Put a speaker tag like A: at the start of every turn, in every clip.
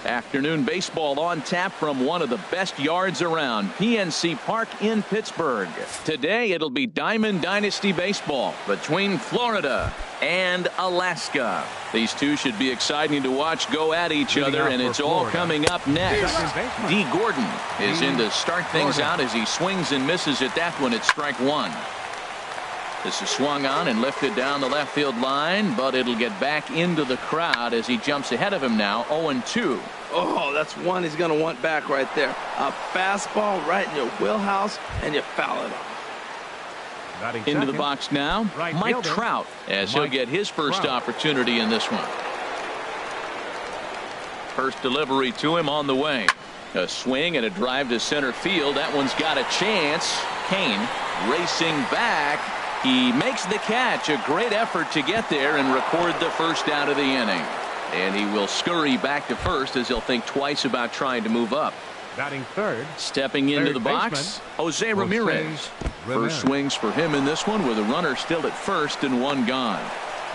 A: Afternoon baseball on tap from one of the best yards around, PNC Park in Pittsburgh. Today it'll be Diamond Dynasty baseball between Florida and Alaska. These two should be exciting to watch go at each other, and it's all coming up next. D. Gordon is in to start things out as he swings and misses at that one at strike one. This is swung on and lifted down the left field line, but it'll get back into the crowd as he jumps ahead of him now, 0-2.
B: Oh, that's one he's going to want back right there. A fastball right in your wheelhouse, and you foul it off.
A: Into the box now, Mike Trout, as he'll get his first opportunity in this one. First delivery to him on the way. A swing and a drive to center field. That one's got a chance. Kane racing back. He makes the catch. A great effort to get there and record the first out of the inning. And he will scurry back to first as he'll think twice about trying to move up.
C: Batting third.
A: Stepping into the box, Jose Ramirez. First swings for him in this one with a runner still at first and one gone.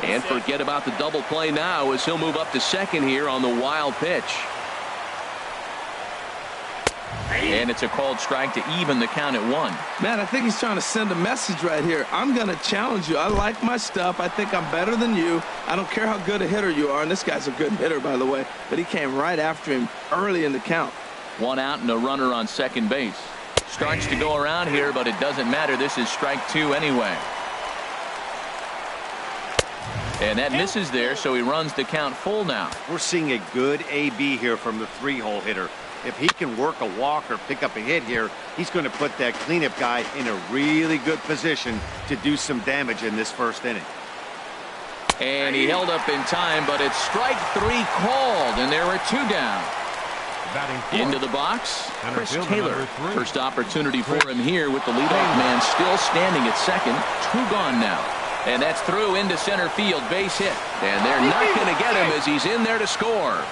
A: And forget about the double play now as he'll move up to second here on the wild pitch. And it's a called strike to even the count at one.
B: Man, I think he's trying to send a message right here. I'm going to challenge you. I like my stuff. I think I'm better than you. I don't care how good a hitter you are. And this guy's a good hitter, by the way. But he came right after him early in the count.
A: One out and a runner on second base. Starts to go around here, but it doesn't matter. This is strike two anyway. And that misses there, so he runs the count full now.
D: We're seeing a good AB here from the three-hole hitter. If he can work a walk or pick up a hit here, he's going to put that cleanup guy in a really good position to do some damage in this first inning.
A: And he held up in time, but it's strike three called, and there are two down. Into the box, Chris Taylor. First opportunity for him here with the leadoff man still standing at second. Two gone now. And that's through into center field, base hit. And they're not going to get him as he's in there to score.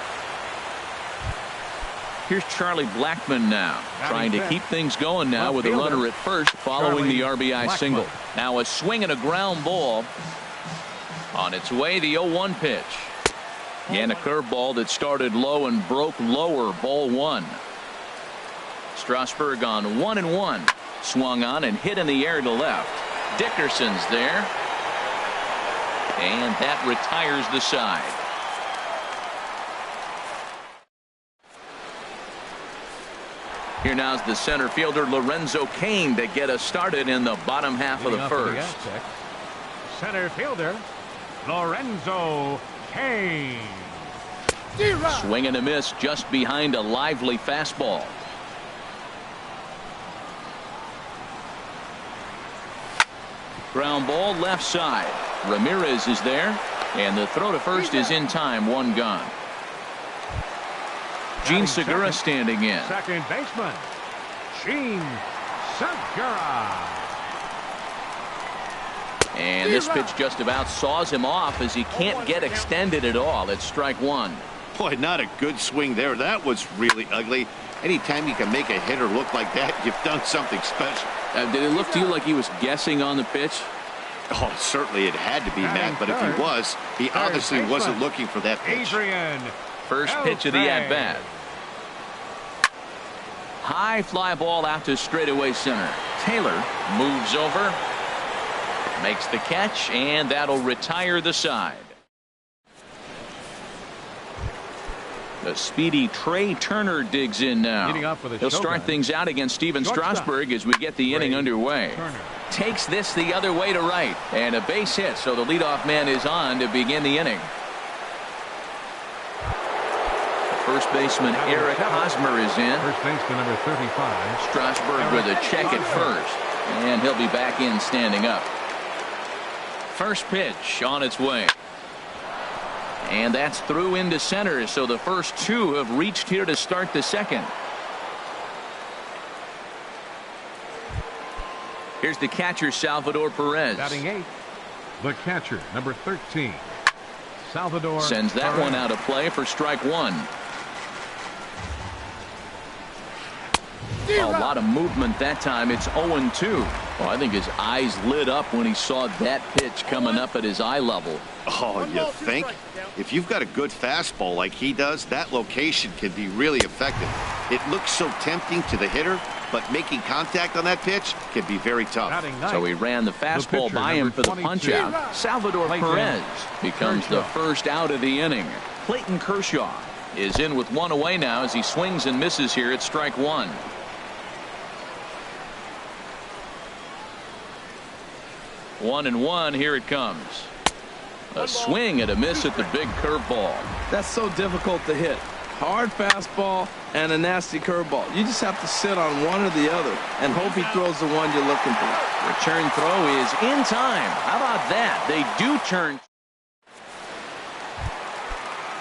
A: Here's Charlie Blackmon now, trying to keep things going now with a runner at first following the RBI single. Now a swing and a ground ball. On its way, the 0-1 pitch. And a curveball that started low and broke lower, ball one. Strasburg on 1-1. Swung on and hit in the air to left. Dickerson's there. And that retires the side. Here now's the center fielder Lorenzo Cain to get us started in the bottom half of the first.
C: Center fielder Lorenzo Cain.
A: Swing and a miss just behind a lively fastball. Ground ball left side. Ramirez is there, and the throw to first is in time. One gone. Gene Segura standing in.
C: Second baseman Gene Segura.
A: And this pitch just about saws him off as he can't get extended at all. It's strike one.
D: Boy, not a good swing there. That was really ugly. Anytime you can make a hitter look like that, you've done something special.
A: Did it look to you like he was guessing on the pitch?
D: Oh, certainly it had to be, Matt, but if he was, he obviously wasn't looking for that pitch.
A: First pitch of the at-bat. High fly ball out to straightaway center. Taylor moves over, makes the catch, and that'll retire the side. The speedy Trey Turner digs in now. He'll start things out against Steven Strasburg as we get the inning underway. Takes this the other way to right, and a base hit, so the leadoff man is on to begin the inning. First baseman Eric Hosmer is in.
C: First baseman number 35.
A: Strasburg with a check at first, and he'll be back in standing up. First pitch on its way. And that's through into center, so the first two have reached here to start the second. Here's the catcher, Salvador Perez.
C: Batting eighth, the catcher, number 13, Salvador
A: sends that one out of play for strike one. A lot of movement that time. It's 0-2. Well, I think his eyes lit up when he saw that pitch coming up at his eye level.
D: Oh, you think? If you've got a good fastball like he does, that location can be really effective. It looks so tempting to the hitter, but making contact on that pitch can be very tough.
A: So he ran the fastball by him for the punch-out. Salvador Perez becomes the first out of the inning. Clayton Kershaw is in with one away now as he swings and misses here at strike one. One and one, here it comes. A swing and a miss at the big curveball.
B: That's so difficult to hit. Hard fastball and a nasty curveball. You just have to sit on one or the other and hope he throws the one you're looking for.
A: Return throw is in time. How about that? They do turn.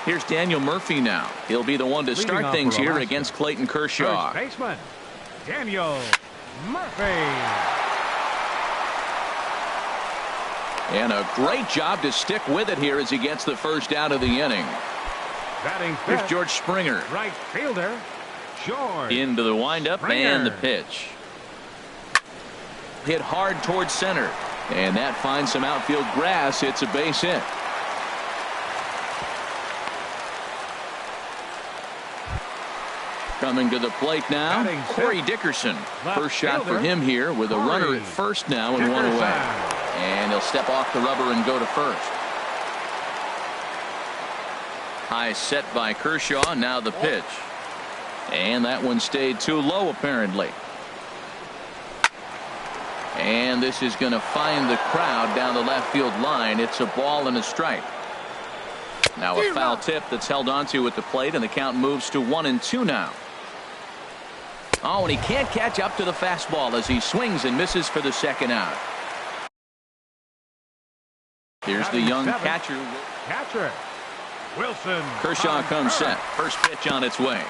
A: Here's Daniel Murphy now. He'll be the one to start things here against Clayton Kershaw.
C: First baseman, Daniel Murphy.
A: And a great job to stick with it here as he gets the first out of the inning.
C: Batting
A: Here's George Springer.
C: Right fielder, George.
A: Into the windup
C: Springer.
A: and the pitch. Hit hard towards center. And that finds some outfield grass. It's a base hit. Coming to the plate now, Corey Dickerson. First shot for him here with a runner at first now and one away. And he'll step off the rubber and go to first. High set by Kershaw. Now the pitch. And that one stayed too low apparently. And this is going to find the crowd down the left field line. It's a ball and a strike. Now a foul tip that's held onto at the plate, and the count moves to 1-2 now. Oh, and he can't catch up to the fastball as he swings and misses for the second out. Here's the young catcher.
C: Wilson.
A: Kershaw comes set. First pitch on its way.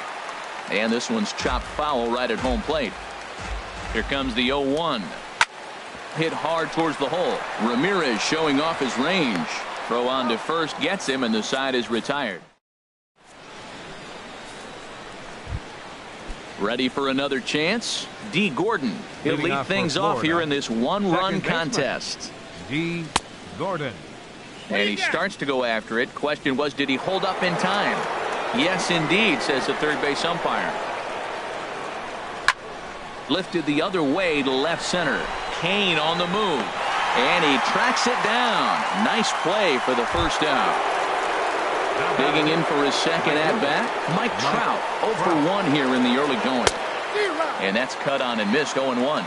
A: And this one's chopped foul right at home plate. Here comes the 0-1. Hit hard towards the hole. Ramirez showing off his range. Throw on to first gets him, and the side is retired. Ready for another chance? D. Gordon. He'll lead things off here in this one-run contest.
C: D. Gordon.
A: And he starts to go after it. Question was, did he hold up in time? Yes, indeed, says the third base umpire. Lifted the other way to left center. Kane on the move. And he tracks it down. Nice play for the first out. Digging in for his second at-bat, Mike Trout. 0 for 1 here in the early going. And that's cut on and missed. 0-1.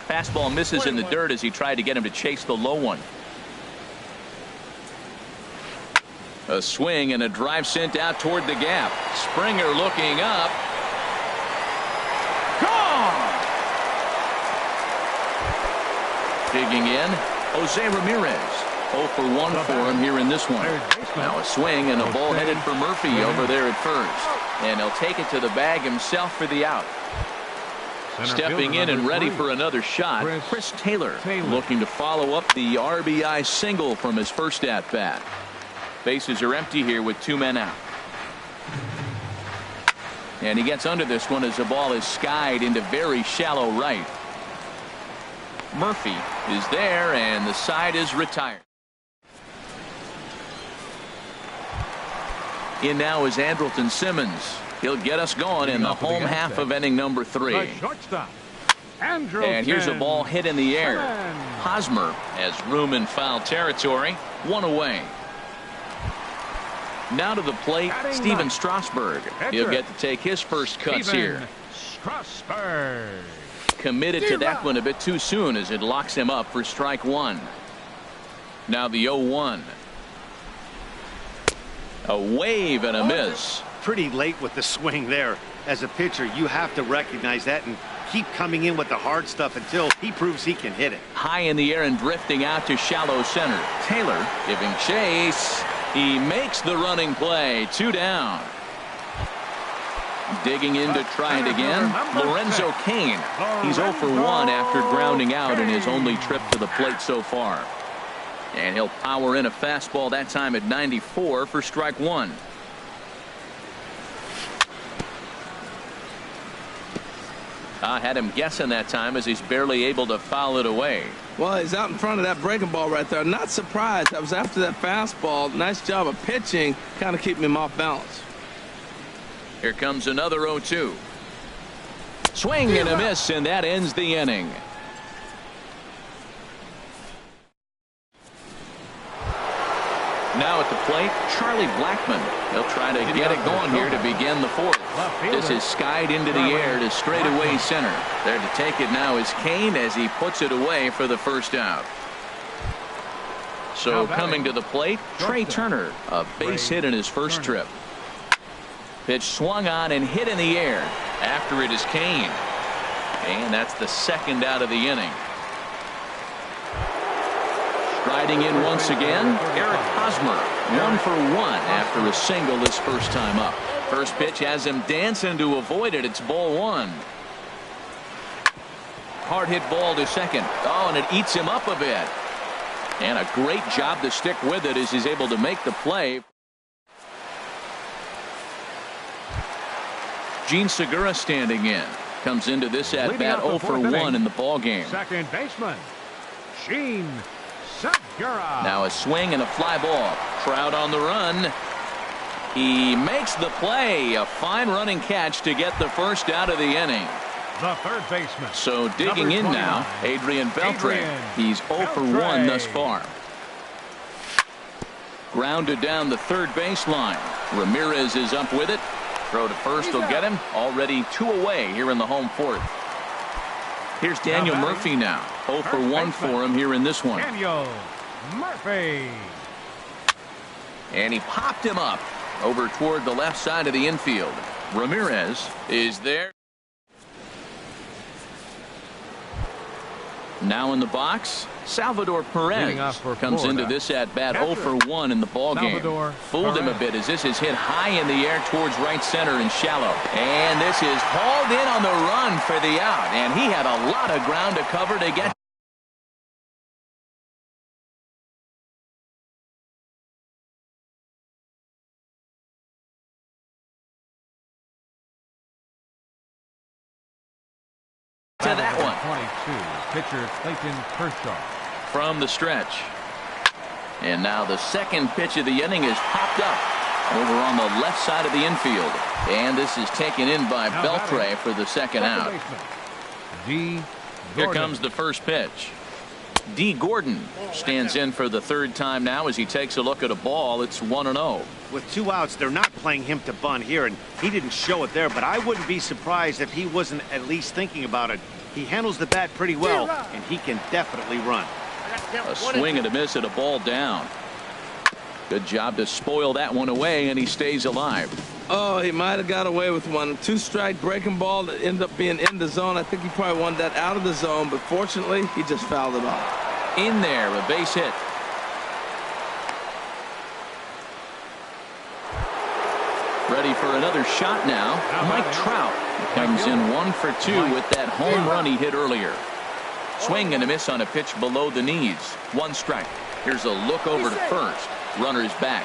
A: Fastball misses in the dirt as he tried to get him to chase the low one. A swing and a drive sent out toward the gap. Springer looking up. Gone! Digging in, Jose Ramirez. 0 for 1 for him here in this one. Now a swing and a ball headed for Murphy over there at first. And he'll take it to the bag himself for the out. Stepping in and ready for another shot, Chris Taylor looking to follow up the RBI single from his first at-bat. Bases are empty here with 2 men out. And he gets under this one as the ball is skied into very shallow right. Murphy is there, and the side is retired. In now is Andrelton Simmons. He'll get us going in the home half of inning number 3. And here's a ball hit in the air. Hosmer has room in foul territory. 1 away. Now to the plate, Steven Strasburg. He'll get to take his first cuts here.
C: Strasburg.
A: Committed to that one a bit too soon as it locks him up for strike 1. Now the 0-1. A wave and a miss.
D: Pretty late with the swing there. As a pitcher, you have to recognize that and keep coming in with the hard stuff until he proves he can hit it.
A: High in the air and drifting out to shallow center. Taylor giving chase. He makes the running play. 2 down. Digging in to try it again. Lorenzo Cain. He's 0 for 1 after grounding out in his only trip to the plate so far. And he'll power in a fastball that time at 94 for strike 1. Had him guessing that time as he's barely able to foul it away.
B: Well, he's out in front of that breaking ball right there. Not surprised. I was after that fastball. Nice job of pitching, kind of keeping him off balance.
A: Here comes another 0-2. Swing and a miss, and that ends the inning. Now at the plate, Charlie Blackmon. He'll try to get it going here to begin the fourth. This is skied into the air to straightaway center. There to take it now is Kane as he puts it away for the first out. So coming to the plate, Trey Turner, a base hit in his first trip. Pitch swung on and hit in the air. After it is Kane. And that's the second out of the inning. Striding in once again, Eric Hosmer, 1 for 1 after a single his first time up. First pitch has him dancing to avoid it. It's ball 1. Hard hit ball to second. Oh, and it eats him up a bit. And a great job to stick with it as he's able to make the play. Gene Segura standing in. Comes into this at bat 0 for 1 in the ball game.
C: Second baseman, Gene Segura.
A: Now a swing and a fly ball. Trout on the run. He makes the play. A fine running catch to get the first out of the inning.
C: The third baseman.
A: So digging in now, Adrian Beltre. He's 0 for 1 thus far. Grounded down the third baseline. Ramirez is up with it. Throw to first will get him. Already 2 away here in the home fourth. Here's Daniel Murphy now. 0 for 1 for him here in this one.
C: Daniel Murphy.
A: And he popped him up over toward the left side of the infield. Ramirez is there. Now in the box, Salvador Perez comes into this at bat 0 for 1 in the ball game. Fooled him a bit as this is hit high in the air towards right center and shallow. And this is hauled in on the run for the out. And he had a lot of ground to cover to get. To that one.
C: 22, pitcher Clayton Kershaw.
A: From the stretch. And now the second pitch of the inning is popped up over on the left side of the infield. And this is taken in by Beltre for the second out. Here comes the first pitch. D. Gordon stands in for the third time now as he takes a look at a ball. It's 1-0.
D: With 2 outs, they're not playing him to bunt here, and he didn't show it there, but I wouldn't be surprised if he wasn't at least thinking about it. He handles the bat pretty well, and he can definitely run.
A: A swing and a miss at a ball down. Good job to spoil that one away, and he stays alive.
B: Oh, he might have got away with one. 2-strike breaking ball that ended up being in the zone. I think he probably wanted that out of the zone, but fortunately, he just fouled it off.
A: In there, a base hit. Ready for another shot now. Mike Trout comes in 1 for 2 with that home run he hit earlier. Swing and a miss on a pitch below the knees. 1 strike. Here's a look over to first. Runner's back.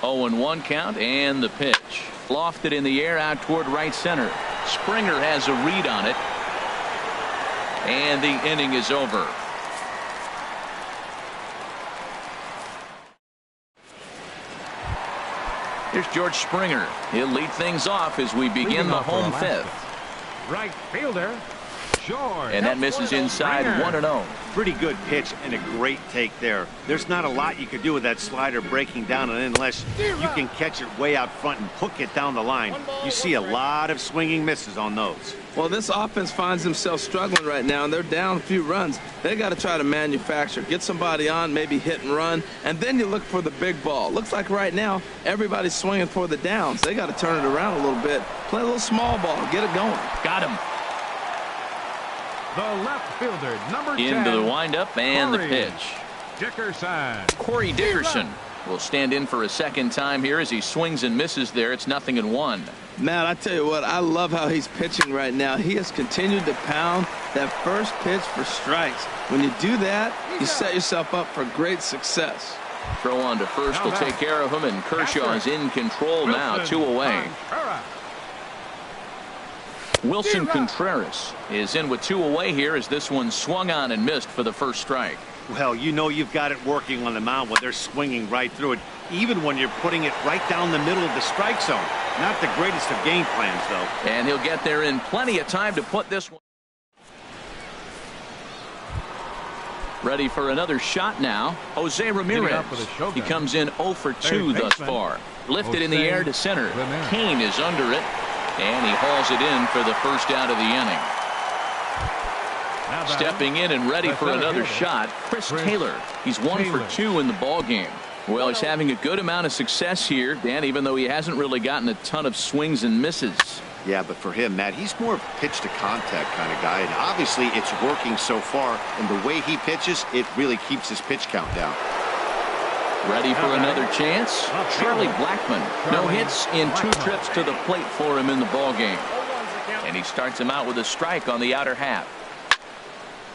A: Oh, and 1 count, and the pitch. Lofted in the air out toward right center. Springer has a read on it. And the inning is over. Here's George Springer. He'll lead things off as we begin the home fifth.
C: Right fielder, George.
A: And that misses inside 1-0.
D: Pretty good pitch and a great take there. There's not a lot you could do with that slider breaking down unless you can catch it way out front and hook it down the line. You see a lot of swinging misses on those.
B: Well, this offense finds themselves struggling right now, and they're down a few runs. They got to try to manufacture, get somebody on, maybe hit and run, and then you look for the big ball. Looks like right now everybody's swinging for the downs. They got to turn it around a little bit, play a little small ball, get it going.
A: Got him.
C: The left fielder, number 10.
A: Into the windup and the pitch.
C: Dickerson.
A: Corey Dickerson will stand in for a second time here as he swings and misses there. It's 0-1.
B: Matt, I tell you what, I love how he's pitching right now. He has continued to pound that first pitch for strikes. When you do that, you set yourself up for great success.
A: Throw on to first will take care of him, and Kershaw is in control now, 2 away. Wilson Contreras is in with 2 away here as this one swung on and missed for the first strike.
D: Well, you know you've got it working on the mound when they're swinging right through it, even when you're putting it right down the middle of the strike zone. Not the greatest of game plans, though.
A: And he'll get there in plenty of time to put this one. Ready for another shot now. Jose Ramirez. He comes in 0 for 2 thus far. Lifted in the air to center. Kane is under it, and he hauls it in for the first out of the inning. Stepping in and ready for another shot, Chris Taylor. He's 1 for 2 in the ball game. Well, he's having a good amount of success here, Dan, even though he hasn't really gotten a ton of swings and misses.
D: Yeah, but for him, Matt, he's more of a pitch to contact kind of guy, and obviously it's working so far, and the way he pitches, it really keeps his pitch count down.
A: Ready for another chance? Charlie Blackmon. No hits in 2 trips to the plate for him in the ball game. And he starts him out with a strike on the outer half.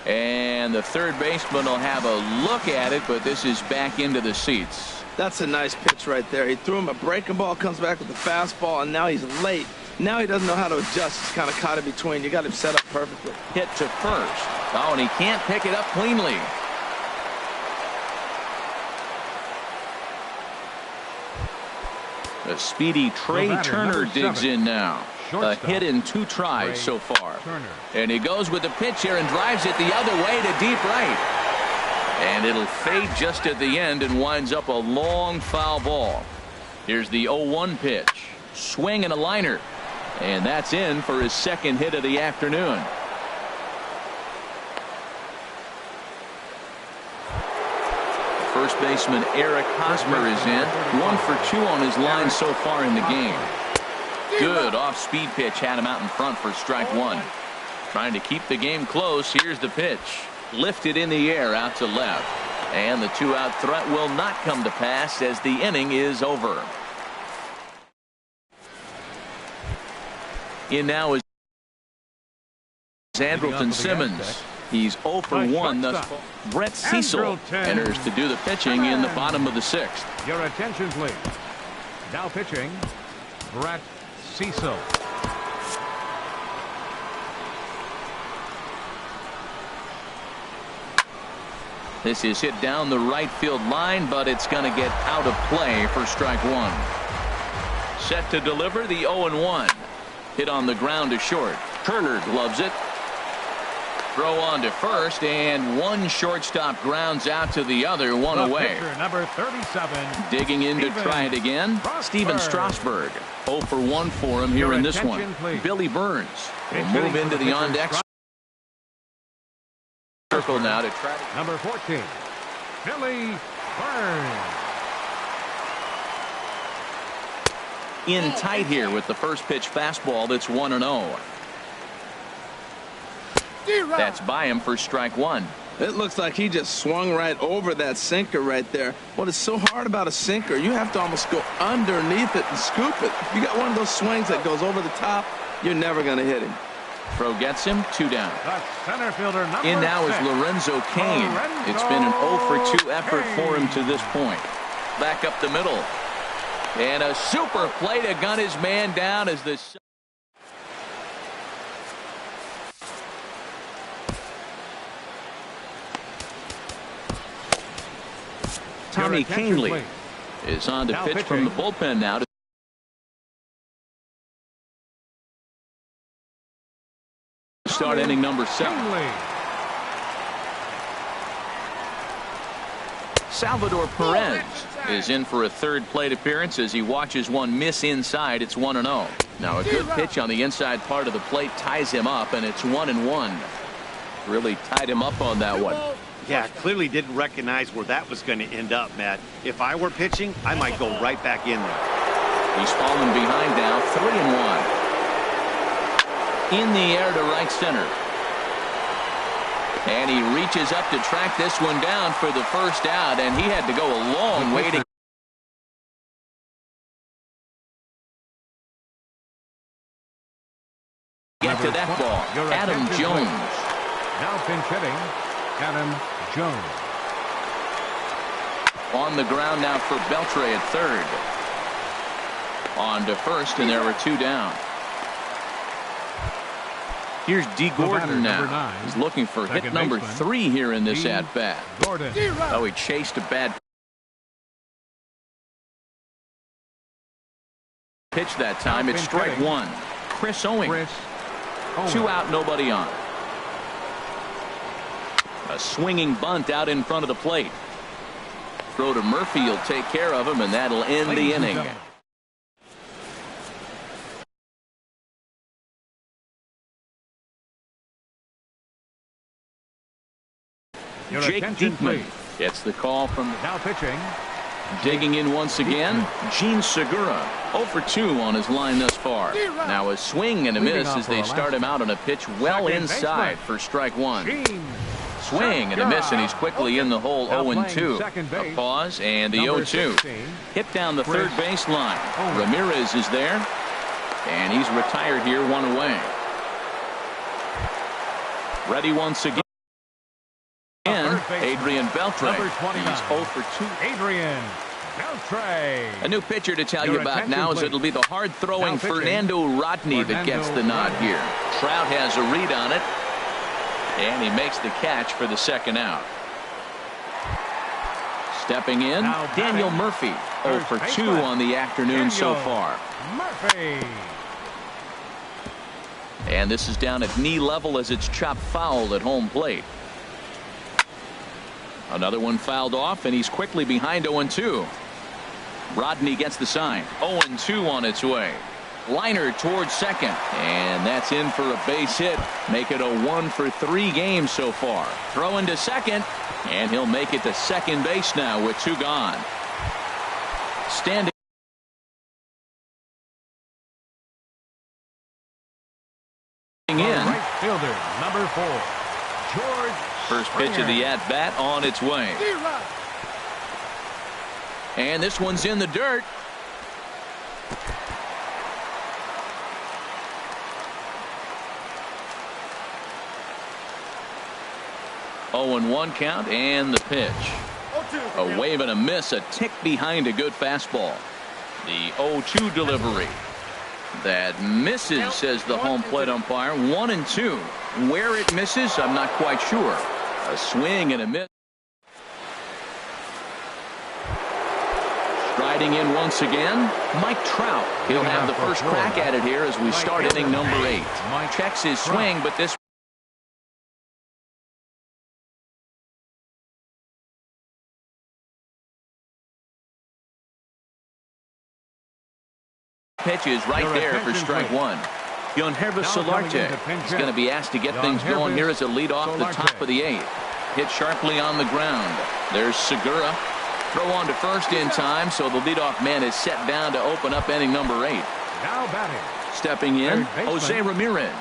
A: And the third baseman will have a look at it, but this is back into the seats.
B: That's a nice pitch right there. He threw him a breaking ball, comes back with the fastball, and now he's late. Now he doesn't know how to adjust. He's kind of caught in between. You got him set up perfectly.
A: Hit to first. Oh, and he can't pick it up cleanly. The speedy Trey Turner digs in now. A hit in 2 tries so far. And he goes with the pitch here and drives it the other way to deep right. And it'll fade just at the end and winds up a long foul ball. Here's the 0-1 pitch. Swing and a liner. And that's in for his second hit of the afternoon. First baseman Eric Hosmer is in. 1 for 2 on his line so far in the game. Good off-speed pitch had him out in front for strike 1. Trying to keep the game close. Here's the pitch. Lifted in the air out to left. And the 2-out threat will not come to pass as the inning is over. In now is Andrelton Simmons. He's 0 for 1 thus far. Brett Cecil enters to do the pitching in the bottom of the 6th.
C: Your attention, please. Now pitching, Brett Cecil.
A: This is hit down the right field line, but it's going to get out of play for strike 1. Set to deliver the 0-1. Hit on the ground to short. Turner gloves it. Throw on to first, and one shortstop grounds out to the other, 1 away.
C: Number 37.
A: Digging in to try it again. Steven Strasburg. 0 for 1 for him here in this one. Billy Burns will move into the on-deck circle now to try to...
C: Number 14. Billy Burns.
A: In tight here with the first pitch fastball that's 1-0. That's by him for strike 1.
B: It looks like he just swung right over that sinker right there. What is so hard about a sinker, you have to almost go underneath it and scoop it. If you got one of those swings that goes over the top, you're never going to hit him.
A: Throw gets him, 2 down.
C: Center fielder number
A: in now
C: 6.
A: is Lorenzo Cain. It's been an 0 for 2 effort for him to this point. Back up the middle. And a super play to gun his man down as the... Tommy Kahnle is on to pitch from the bullpen now to start inning number 7. Salvador Perez is in for a third plate appearance as he watches one miss inside. It's 1-0. Now a good pitch on the inside part of the plate ties him up, and it's 1-1. Really tied him up on that one.
D: Yeah, clearly didn't recognize where that was going to end up, Matt. If I were pitching, I might go right back in there.
A: He's fallen behind now, 3-1. In the air to right center. And he reaches up to track this one down for the first out, and he had to go a long way to get to that ball. Adam Jones.
C: Now pinch hitting, Adam Jones.
A: On the ground now for Beltre at third. On to first, and there were two down. Here's D. Gordon now. He's looking for hit number 3 here in this at-bat. Oh, he chased a bad pitch that time. It's strike one. Chris Owings. 2 out, nobody on. A swinging bunt out in front of the plate. Throw to Murphy. He'll take care of him, and that'll end the inning. Jake Diekman gets the call from
C: now pitching.
A: Digging in once again, Gene Segura. 0 for 2 on his line thus far. Now a swing and a miss as they start him out on a pitch well inside for strike one. Swing and a miss, and he's quickly in the hole. 0-2. A pause and the 0-2. Hit down the third base line. Ramirez is there, and he's retired here, 1 away. Ready once again. Adrian Beltre. He's 0 for 2.
C: Adrian Beltre.
A: A new pitcher to tell you about now is it'll be the hard-throwing Fernando Rodney that gets the nod here. Trout has a read on it, and he makes the catch for the second out. Stepping in, Daniel Murphy. 0 for 2 on the afternoon so far.
C: Murphy.
A: And this is down at knee level as it's chopped foul at home plate. Another one fouled off, and he's quickly behind 0-2. Rodney gets the sign. 0-2 on its way. Liner towards second, and that's in for a base hit. Make it a 1 for 3 games so far. Throwing to second, and he'll make it to second base now with 2 gone. Standing in.
C: Right fielder, number 4, George.
A: First pitch of the at-bat on its way. And this one's in the dirt. Oh, and 1 count, and the pitch. A wave and a miss, a tick behind a good fastball. The 0-2 delivery. That misses, says the home plate umpire. 1-2. Where it misses, I'm not quite sure. A swing and a miss. Striding in once again, Mike Trout. He'll have the first crack at it here as we start inning number 8. Checks his swing, but this pitch is right there for strike one. Yohannes Solarte is going to be asked to get things going here as a lead off the top of the 8th. Hit sharply on the ground. There's Segura. Throw on to first in time, so the leadoff man is set down to open up inning number 8.
C: Now batting.
A: Stepping in, Jose Ramirez.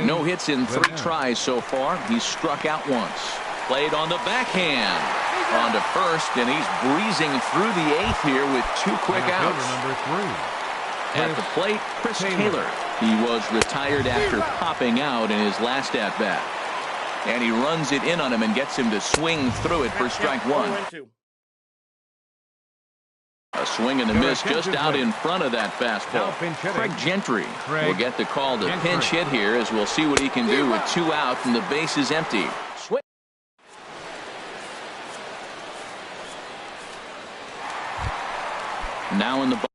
A: No hits in 3 tries so far. He's struck out once. Played on the backhand. On to first, and he's breezing through the 8th here with 2 quick outs.
C: Number 3.
A: At the plate, Chris Taylor. He was retired after popping out in his last at-bat. And he runs it in on him and gets him to swing through it for strike one. A swing and a miss just out in front of that fastball. Craig Gentry will get the call to pinch hit here as we'll see what he can do with 2 out and the base is empty. Now in the box.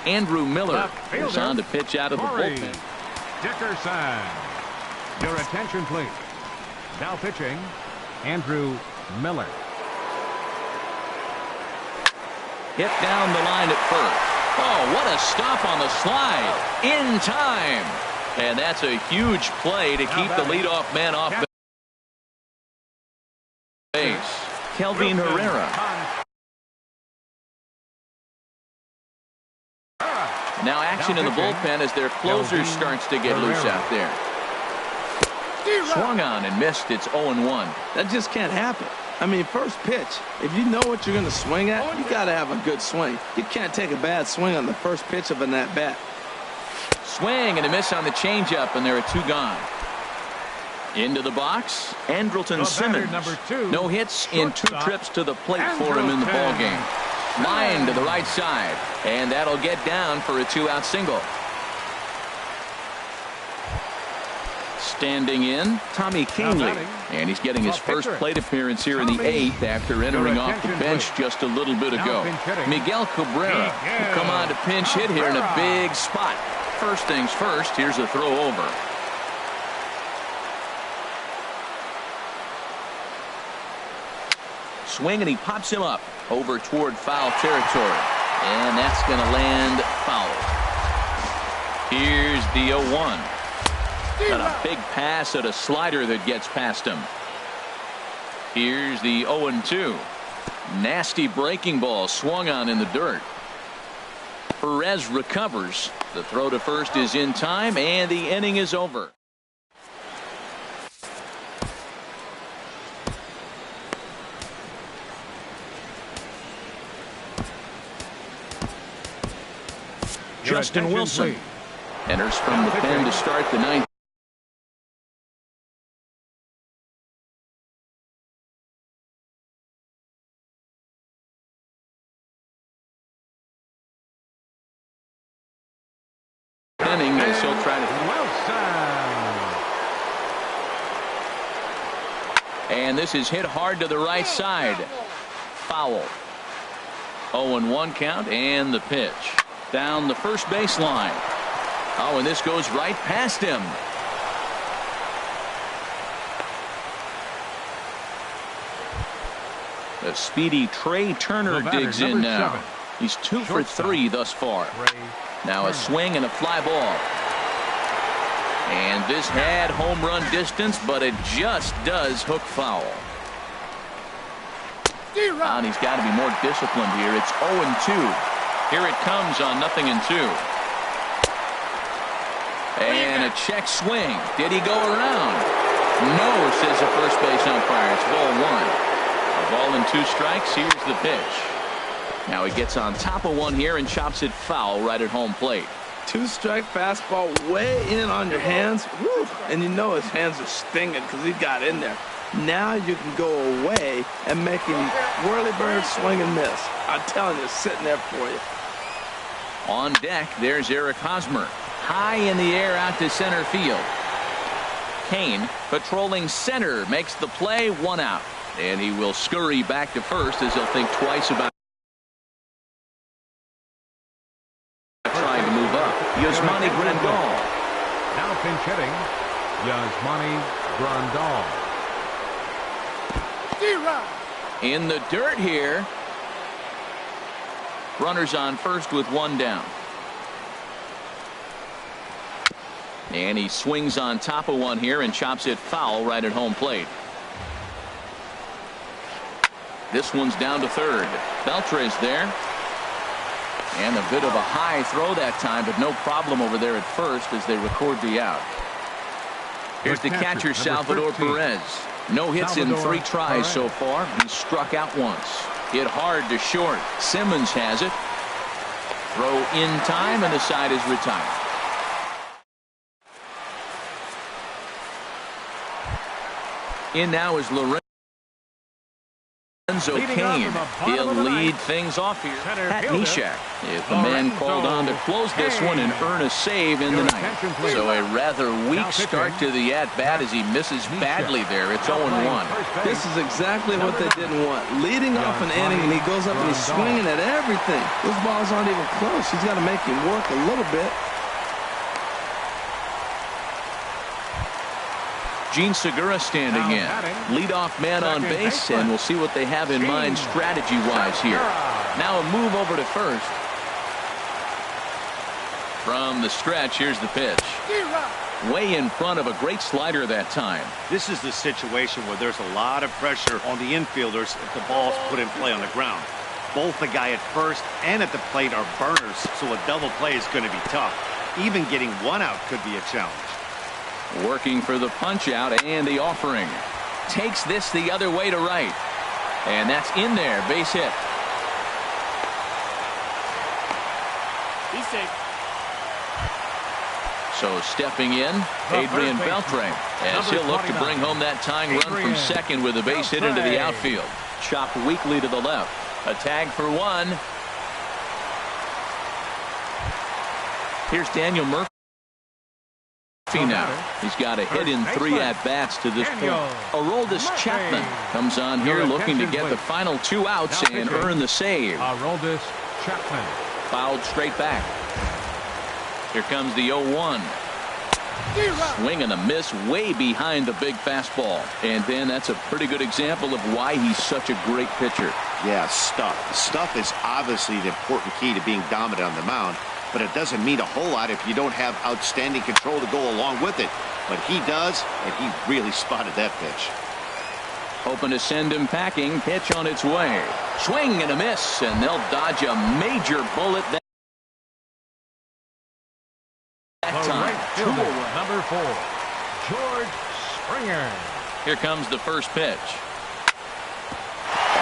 A: Andrew Miller is on to pitch out of the bullpen.
C: Dickerson. Your attention, please. Now pitching, Andrew Miller.
A: Hit down the line at first. Oh, what a stop on the slide. In time. And that's a huge play to keep the leadoff man off base. Kelvin Herrera. Now action in the bullpen as their closer starts to get loose out there. Swung on and missed. It's 0-1.
B: That just can't happen. I mean, first pitch, if you know what you're going to swing at, you got to have a good swing. You can't take a bad swing on the first pitch of an at-bat.
A: Swing and a miss on the changeup, and there are 2 gone. Into the box, Andrelton Simmons. No hits in 2 trips to the plate for him in the ballgame. Line to the right side, and that'll get down for a 2-out single. Standing in, Tommy Kahnle, and he's getting his first plate appearance here in the 8th after entering off the bench just a little bit ago. Miguel Cabrera will come on to pinch hit here in a big spot. First things first, here's a throw over. Swing, and he pops him up over toward foul territory, and that's going to land foul. Here's the 0-1. Got a big pass at a slider that gets past him. Here's the 0-2. Nasty breaking ball swung on in the dirt. Perez recovers. The throw to first is in time, and the inning is over. Justin Wilson enters from the pen to start the 9th. Inning as he'll try to. And this is hit hard to the right side. Foul. 0-1 count, and the pitch down the first baseline. Oh, and this goes right past him. The speedy Trey Turner digs in now. He's 2 for 3 thus far. Now a swing and a fly ball. And this had home run distance, but it just does hook foul. And he's got to be more disciplined here. It's 0-2. Here it comes on 0-2. And a check swing. Did he go around? No, says the first base umpire. It's ball 1. A ball and 2 strikes. Here's the pitch. Now he gets on top of one here and chops it foul right at home plate.
B: 2-strike fastball way in on your hands. Woo. And you know his hands are stinging because he got in there. Now you can go away and make him whirly-bird swing and miss. I'm telling you, sitting there for you.
A: On deck, there's Eric Hosmer. High in the air out to center field. Kane, patrolling center, makes the play, 1 out. And he will scurry back to first as he'll think twice about trying to move up. Yasmani Grandal.
C: Now pinch hitting, Yasmani Grandal.
A: In the dirt here. Runners on first with 1 down. And he swings on top of one here and chops it foul right at home plate. This one's down to third. Beltre's there. And a bit of a high throw that time, but no problem over there at first as they record the out. Here's the catcher, Salvador Perez. No hits in 3 tries so far. He struck out once. Hit hard to short. Simmons has it. Throw in time, and the side is retired. In now is Lorenzo Kane. He'll lead things off here. Pat Neshek is the man called on to close this one and earn a save in the 9th. So a rather weak start to the at-bat as he misses badly there. It's 0-1.
B: This is exactly what they didn't want. Leading off an inning, and he goes up and he's swinging at everything. Those balls aren't even close. He's got to make him work a little bit.
A: Gene Segura standing in. Leadoff man on base, and we'll see what they have in mind strategy-wise here. Now a move over to first. From the stretch, here's the pitch. Way in front of a great slider that time.
D: This is the situation where there's a lot of pressure on the infielders if the ball's put in play on the ground. Both the guy at first and at the plate are burners, so a double play is going to be tough. Even getting 1 out could be a challenge.
A: Working for the punch out and the offering. Takes this the other way to right. And that's in there. Base hit.
E: He's safe.
A: So stepping in, Adrian Beltre, as he'll look to bring home that tying run from second with a base hit into the outfield. Chopped weakly to the left. A tag for one. Here's Daniel Murphy now. He's got a hit in 3 at-bats to this point. Aroldis Chapman comes on here looking to get the final 2 outs and earn the save.
C: Aroldis Chapman.
A: Fouled straight back. Here comes the 0-1. Swing and a miss way behind the big fastball. And then that's a pretty good example of why he's such a great pitcher.
D: Yeah, stuff. Stuff is obviously the important key to being dominant on the mound, but it doesn't mean a whole lot if you don't have outstanding control to go along with it. But he does, and he really spotted that pitch.
A: Hoping to send him packing. Pitch on its way. Swing and a miss, and they'll dodge a major bullet that time.
C: Number 4, George Springer.
A: Here comes the first pitch.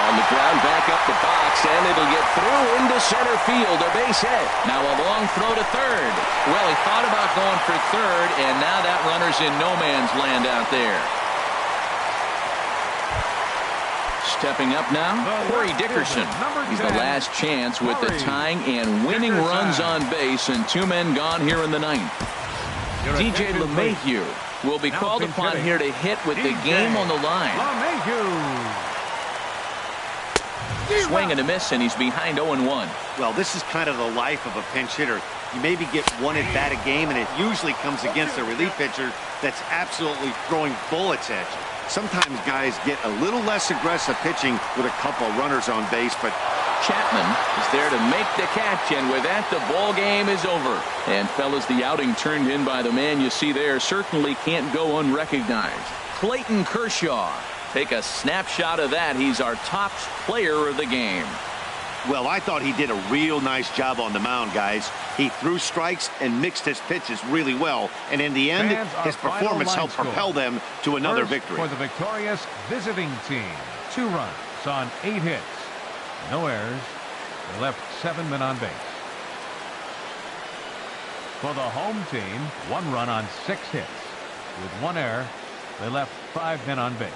A: On the ground, back up the box, and it'll get through into center field. A base hit. Now a long throw to third. Well, he thought about going for third, and now that runner's in no man's land out there. Stepping up now, Corey Dickerson. He's the last chance with the tying and winning runs on base, and 2 men gone here in the 9th. DJ LeMahieu will be called upon here to hit with the game on the line. Swing and a miss, and he's behind 0-1.
D: Well, this is kind of the life of a pinch hitter. You maybe get 1 at bat a game, and it usually comes against a relief pitcher that's absolutely throwing bullets at you. Sometimes guys get a little less aggressive pitching with a couple of runners on base, but
A: Chapman is there to make the catch, and with that, the ball game is over. And fellas, the outing turned in by the man you see there certainly can't go unrecognized. Clayton Kershaw. Take a snapshot of that. He's our top player of the game.
D: well, I thought he did a real nice job on the mound, guys. He threw strikes and mixed his pitches really well, and in the end, his performance helped propel them to another victory.
C: For the victorious visiting team, 2 runs on 8 hits, no errors. They left 7 men on base. For the home team, 1 run on 6 hits. With 1 error, they left 5 men on base.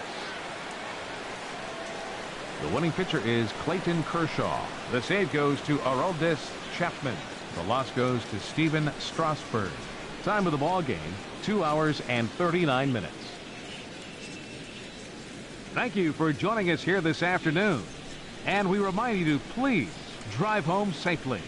C: The winning pitcher is Clayton Kershaw. The save goes to Aroldis Chapman. The loss goes to Steven Strasburg. Time of the ball game, 2 hours and 39 minutes. Thank you for joining us here this afternoon. And we remind you to please drive home safely.